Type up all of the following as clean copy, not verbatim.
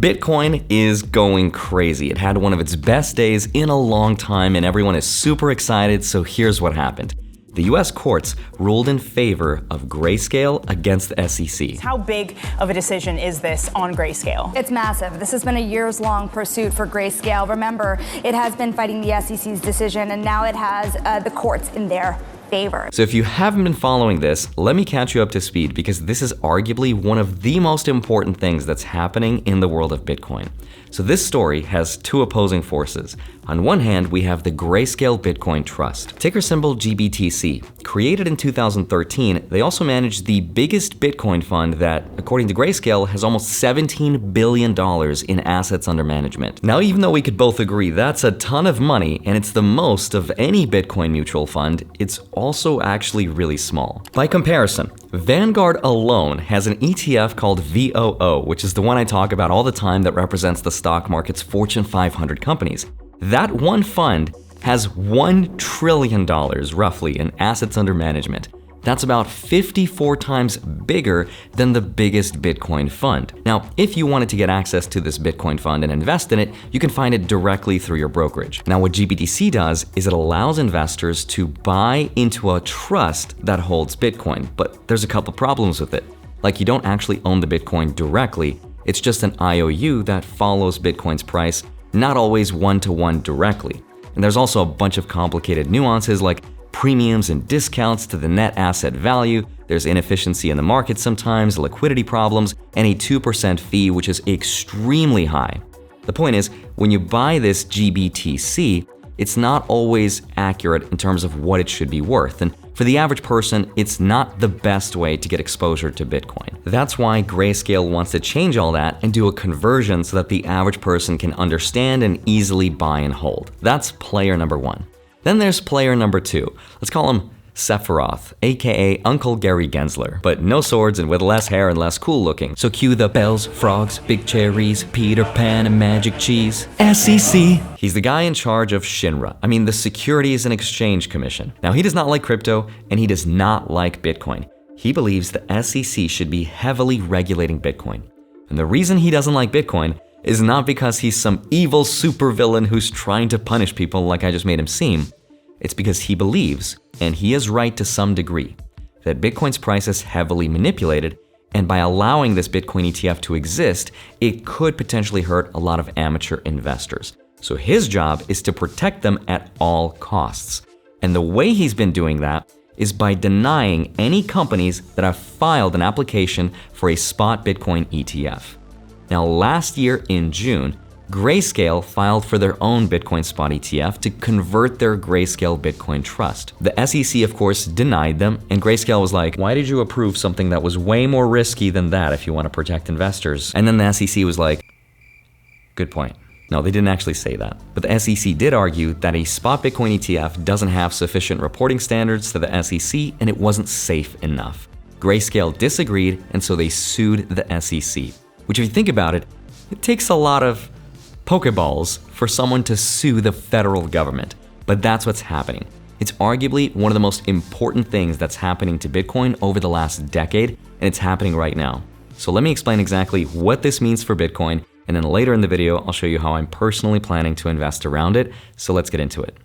Bitcoin is going crazy. It had one of its best days in a long time and everyone is super excited, so here's what happened. The US courts ruled in favor of Grayscale against the SEC. How big of a decision is this on Grayscale? It's massive. This has been a years-long pursuit for Grayscale. Remember, it has been fighting the SEC's decision, and now it has the courts in their favor. So if you haven't been following this, let me catch you up to speed because this is arguably one of the most important things that's happening in the world of Bitcoin. So this story has two opposing forces. On one hand, we have the Grayscale Bitcoin Trust, ticker symbol GBTC. Created in 2013, they also manage the biggest Bitcoin fund that, according to Grayscale, has almost $17 billion in assets under management. Now, even though we could both agree that's a ton of money and it's the most of any Bitcoin mutual fund, it's also actually really small. By comparison, Vanguard alone has an ETF called VOO, which is the one I talk about all the time that represents the stock market's Fortune 500 companies. That one fund has $1 trillion roughly in assets under management. That's about 54 times bigger than the biggest Bitcoin fund. Now, if you wanted to get access to this Bitcoin fund and invest in it, you can find it directly through your brokerage. Now, what GBTC does is it allows investors to buy into a trust that holds Bitcoin, but there's a couple problems with it. Like, you don't actually own the Bitcoin directly. It's just an IOU that follows Bitcoin's price, not always one-to-one directly. And there's also a bunch of complicated nuances like premiums and discounts to the net asset value, there's inefficiency in the market sometimes, liquidity problems, and a 2% fee, which is extremely high. The point is, when you buy this GBTC, it's not always accurate in terms of what it should be worth, and for the average person, it's not the best way to get exposure to Bitcoin. That's why Grayscale wants to change all that and do a conversion so that the average person can understand and easily buy and hold. That's player number one. Then there's player number two. Let's call him Sephiroth, aka Uncle Gary Gensler, but no swords and with less hair and less cool looking. So cue the bells, frogs, big cherries, Peter Pan and magic cheese. SEC. He's the guy in charge of Shinra, the Securities and Exchange Commission. Now, he does not like crypto and he does not like Bitcoin. He believes the SEC should be heavily regulating Bitcoin. And the reason he doesn't like Bitcoin is not because he's some evil supervillain who's trying to punish people like I just made him seem. It's because he believes, and he is right to some degree, that Bitcoin's price is heavily manipulated, and by allowing this Bitcoin ETF to exist, it could potentially hurt a lot of amateur investors. So his job is to protect them at all costs. And the way he's been doing that is by denying any companies that have filed an application for a spot Bitcoin ETF. Now, last year in June, Grayscale filed for their own Bitcoin spot ETF to convert their Grayscale Bitcoin Trust. The SEC, of course, denied them, and Grayscale was like, why did you approve something that was way more risky than that if you want to protect investors? And then the SEC was like, good point. No, they didn't actually say that. But the SEC did argue that a spot Bitcoin ETF doesn't have sufficient reporting standards to the SEC and it wasn't safe enough. Grayscale disagreed, and so they sued the SEC. Which, if you think about it, it takes a lot of Pokeballs for someone to sue the federal government. But that's what's happening. It's arguably one of the most important things that's happening to Bitcoin over the last decade, and it's happening right now. So let me explain exactly what this means for Bitcoin, and then later in the video, I'll show you how I'm personally planning to invest around it. So let's get into it.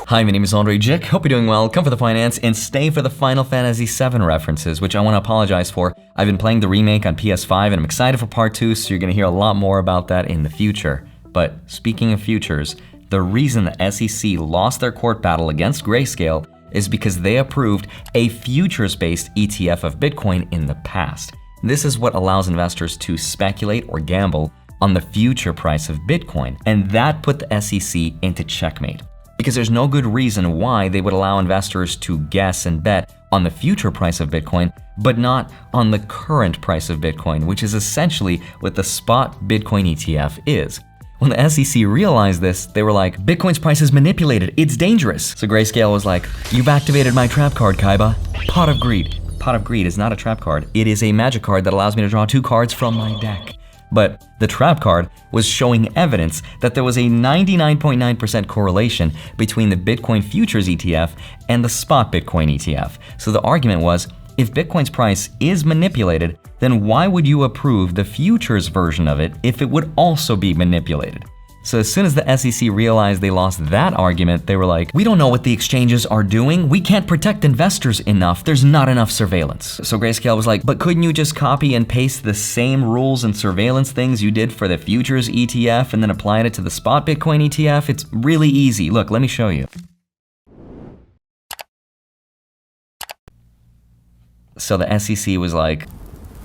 Hi, my name is Andrei Jikh. Hope you're doing well. Come for the finance and stay for the Final Fantasy VII references, which I want to apologize for. I've been playing the remake on PS5 and I'm excited for part 2, so you're going to hear a lot more about that in the future. But speaking of futures, the reason the SEC lost their court battle against Grayscale is because they approved a futures-based ETF of Bitcoin in the past. This is what allows investors to speculate or gamble on the future price of Bitcoin, and that put the SEC into checkmate. Because there's no good reason why they would allow investors to guess and bet on the future price of Bitcoin, but not on the current price of Bitcoin, which is essentially what the spot Bitcoin ETF is. When the SEC realized this, they were like, Bitcoin's price is manipulated, it's dangerous. So Grayscale was like, you've activated my trap card, Kaiba. Pot of Greed. Pot of Greed is not a trap card. It is a magic card that allows me to draw 2 cards from my deck. But the trap card was showing evidence that there was a 99.9% correlation between the Bitcoin Futures ETF and the spot Bitcoin ETF. So the argument was, If Bitcoin's price is manipulated, then why would you approve the futures version of it if it would also be manipulated? So as soon as the SEC realized they lost that argument, they were like, we don't know what the exchanges are doing. We can't protect investors enough. There's not enough surveillance. So Grayscale was like, but couldn't you just copy and paste the same rules and surveillance things you did for the futures ETF and then apply it to the spot Bitcoin ETF? It's really easy. Look, let me show you. So the SEC was like,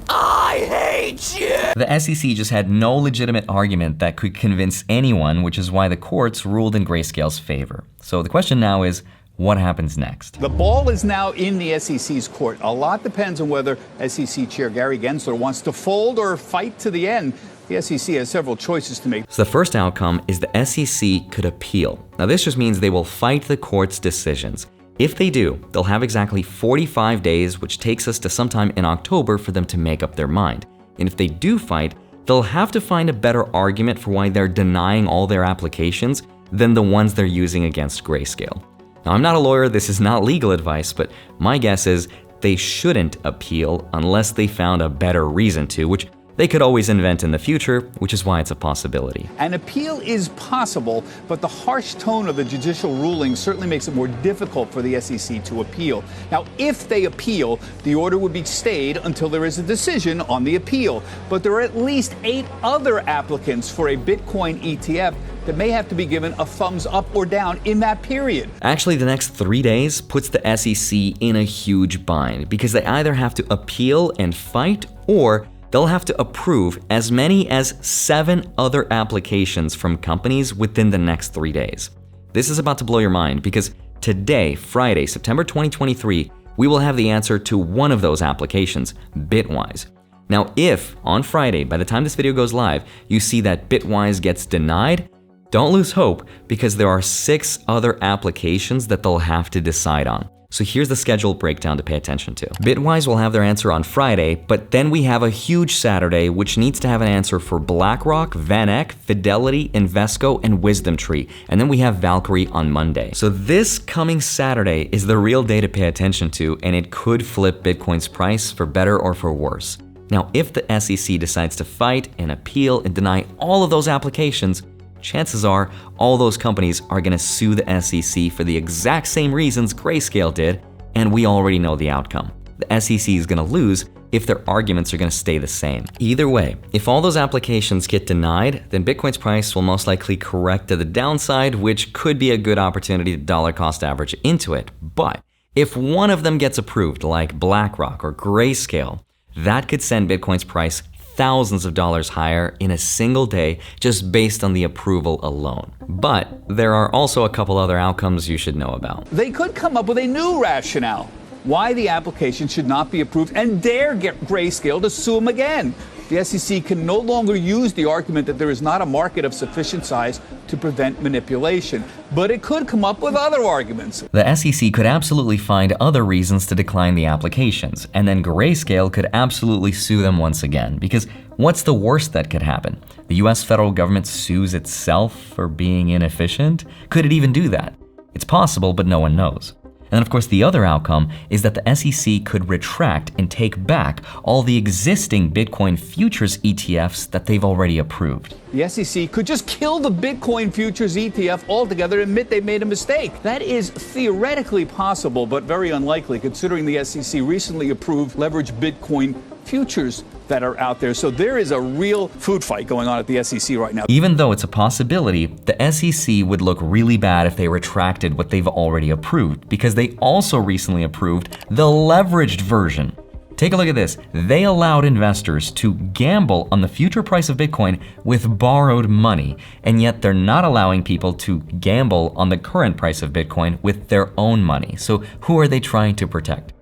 I hate you! The SEC just had no legitimate argument that could convince anyone, which is why the courts ruled in Grayscale's favor. So the question now is, what happens next? The ball is now in the SEC's court. A lot depends on whether SEC Chair Gary Gensler wants to fold or fight to the end. The SEC has several choices to make. So the first outcome is the SEC could appeal. Now this just means they will fight the court's decisions. If they do, they'll have exactly 45 days, which takes us to sometime in October for them to make up their mind. And if they do fight, they'll have to find a better argument for why they're denying all their applications than the ones they're using against Grayscale. Now, I'm not a lawyer, this is not legal advice, but my guess is they shouldn't appeal unless they found a better reason to, which they could always invent in the future, which is why it's a possibility. An appeal is possible, but the harsh tone of the judicial ruling certainly makes it more difficult for the SEC to appeal. Now, if they appeal, the order would be stayed until there is a decision on the appeal. But there are at least 8 other applicants for a Bitcoin ETF that may have to be given a thumbs up or down in that period. Actually, the next 3 days puts the SEC in a huge bind because they either have to appeal and fight, or they'll have to approve as many as 7 other applications from companies within the next 3 days. This is about to blow your mind because today, Friday, September 2023, we will have the answer to one of those applications, Bitwise. Now, if on Friday, by the time this video goes live, you see that Bitwise gets denied, don't lose hope because there are 6 other applications that they'll have to decide on. So here's the scheduled breakdown to pay attention to. Bitwise will have their answer on Friday, but then we have a huge Saturday which needs to have an answer for BlackRock, VanEck, Fidelity, Invesco, and WisdomTree. And then we have Valkyrie on Monday. So this coming Saturday is the real day to pay attention to, and it could flip Bitcoin's price for better or for worse. Now, if the SEC decides to fight and appeal and deny all of those applications, chances are all those companies are going to sue the SEC for the exact same reasons Grayscale did, and we already know the outcome. The SEC is going to lose if their arguments are going to stay the same. Either way, if all those applications get denied, then Bitcoin's price will most likely correct to the downside, which could be a good opportunity to dollar cost average into it. But if one of them gets approved, like BlackRock or Grayscale, that could send Bitcoin's price thousands of dollars higher in a single day just based on the approval alone. But there are also a couple other outcomes you should know about. They could come up with a new rationale why the application should not be approved and dare get Grayscale to sue them again. The SEC can no longer use the argument that there is not a market of sufficient size to prevent manipulation, but it could come up with other arguments. The SEC could absolutely find other reasons to decline the applications, and then Grayscale could absolutely sue them once again, because what's the worst that could happen? The US federal government sues itself for being inefficient? Could it even do that? It's possible, but no one knows. And then, of course, the other outcome is that the SEC could retract and take back all the existing Bitcoin futures ETFs that they've already approved. The SEC could just kill the Bitcoin futures ETF altogether and admit they made a mistake. That is theoretically possible, but very unlikely, considering the SEC recently approved leveraged Bitcoin futures that are out there. So there is a real food fight going on at the SEC right now. Even though it's a possibility, the SEC would look really bad if they retracted what they've already approved, because they also recently approved the leveraged version. Take a look at this. They allowed investors to gamble on the future price of Bitcoin with borrowed money, and yet they're not allowing people to gamble on the current price of Bitcoin with their own money. So who are they trying to protect?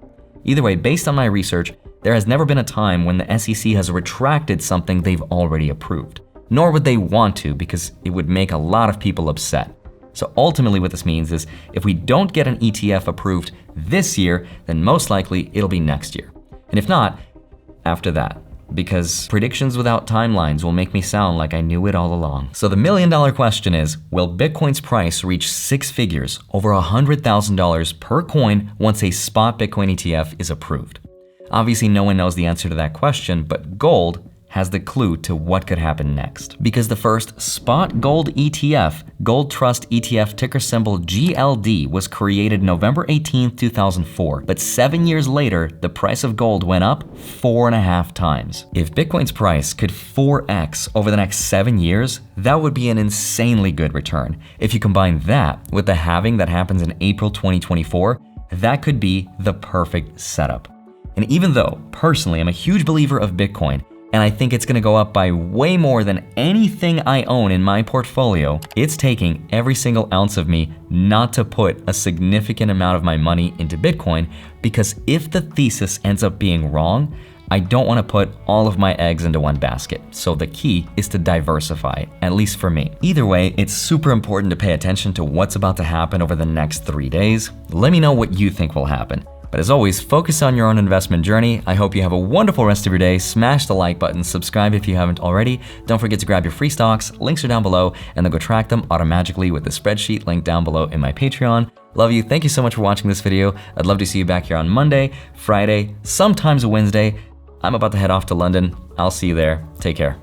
Either way, based on my research, there has never been a time when the SEC has retracted something they've already approved. Nor would they want to, because it would make a lot of people upset. So ultimately what this means is if we don't get an ETF approved this year, then most likely it'll be next year. And if not, after that. Because predictions without timelines will make me sound like I knew it all along. So the million-dollar question is, will Bitcoin's price reach 6 figures, over $100,000 per coin, once a spot Bitcoin ETF is approved? Obviously, no one knows the answer to that question, but gold has the clue to what could happen next. Because the first spot gold ETF, Gold Trust ETF ticker symbol GLD, was created November 18, 2004. But 7 years later, the price of gold went up 4.5 times. If Bitcoin's price could 4x over the next 7 years, that would be an insanely good return. If you combine that with the halving that happens in April 2024, that could be the perfect setup. And even though, personally, I'm a huge believer of Bitcoin, and I think it's gonna go up by way more than anything I own in my portfolio, it's taking every single ounce of me not to put a significant amount of my money into Bitcoin, because if the thesis ends up being wrong, I don't wanna put all of my eggs into one basket. So the key is to diversify, at least for me. Either way, it's super important to pay attention to what's about to happen over the next 3 days. Let me know what you think will happen. But as always, focus on your own investment journey. I hope you have a wonderful rest of your day. Smash the like button, subscribe if you haven't already. Don't forget to grab your free stocks, links are down below, and then go track them automatically with the spreadsheet link down below in my Patreon. Love you, thank you so much for watching this video. I'd love to see you back here on Monday, Friday, sometimes Wednesday. I'm about to head off to London. I'll see you there, take care.